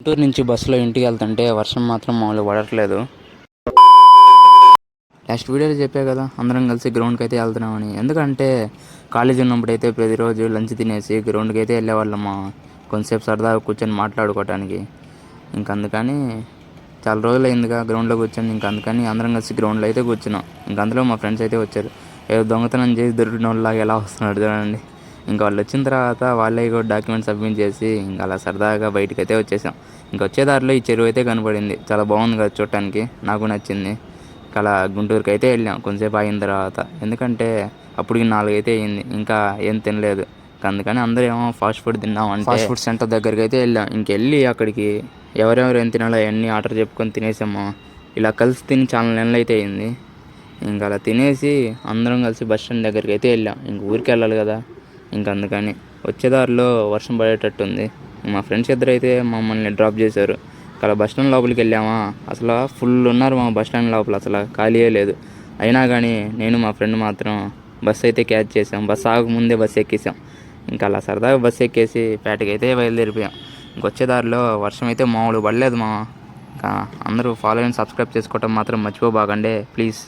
గుంటూరు నుంచి బస్సులో ఇంటికి వెళ్తుంటే వర్షం మాత్రం మామూలుగా పడట్లేదు. లాస్ట్ వీడియోలో చెప్పా కదా అందరం కలిసి గ్రౌండ్కి అయితే వెళ్తున్నామని. ఎందుకంటే కాలేజీ ఉన్నప్పుడైతే ప్రతిరోజు లంచ్ తినేసి గ్రౌండ్కి అయితే వెళ్ళేవాళ్ళము, కొంతసేపు సరదాగా కూర్చొని మాట్లాడుకోవటానికి. అందుకని చాలా రోజులు అయిందిగా గ్రౌండ్లో కూర్చొని, అందుకని అందరం కలిసి గ్రౌండ్లో అయితే కూర్చున్నాం. అందులో మా ఫ్రెండ్స్ అయితే వచ్చారు. ఏదో దొంగతనం చేసి దొరికిన వాళ్ళలాగా ఎలా వస్తున్నాడు చూడండి. వాళ్ళు వచ్చిన తర్వాత వాళ్ళే కూడా డాక్యుమెంట్స్ సబ్మిట్ చేసి అలా సరదాగా బయటకు అయితే వచ్చేసాం. వచ్చే దారిలో ఈ చెరువు అయితే కనపడింది. చాలా బాగుంది కదా చూడటానికి, నాకు నచ్చింది. అలా గుంటూరుకి అయితే వెళ్ళాం కొంతసేపు అయిన తర్వాత. ఎందుకంటే అప్పటికి 4 అయితే అయింది, ఇంకా ఏం తినలేదు. అందుకని అందరూ ఏమో ఫాస్ట్ ఫుడ్ తిన్నామంటే ఫాస్ట్ ఫుడ్ సెంటర్ దగ్గరికి అయితే వెళ్ళాం. వెళ్ళి అక్కడికి ఎవరెవరు ఏం తినాలో అవన్నీ ఆర్డర్ చెప్పుకొని తినేసాము. ఇలా కలిసి తిని చాలా నెలలు అయితే అయింది. అలా తినేసి అందరం కలిసి బస్ స్టాండ్ దగ్గరికి అయితే వెళ్ళాం. ఊరికి వెళ్ళాలి కదా. అందుకని వచ్చేదారిలో వర్షం పడేటట్టుంది. మా ఫ్రెండ్స్ ఇద్దరు అయితే మమ్మల్ని డ్రాప్ చేశారు. అలా బస్ స్టాండ్ లోపలికి వెళ్ళామా, అసలు ఫుల్ ఉన్నారు మా బస్ స్టాండ్ లోపల, అసలు ఖాళీయే లేదు. అయినా కానీ నేను మా ఫ్రెండ్ మాత్రం బస్సు అయితే క్యాచ్ చేసాం. బస్సు ఆగకముందే బస్సు ఎక్కేసాం. అలా సరదాగా బస్సు ఎక్కేసి పేటకి అయితే బయలుదేరిపోయాం. వచ్చేదారిలో వర్షం అయితే మామూలు పడలేదు మా. అందరూ ఫాలో అండ్ సబ్స్క్రైబ్ చేసుకోవటం మాత్రం మర్చిపోబాకండి ప్లీజ్.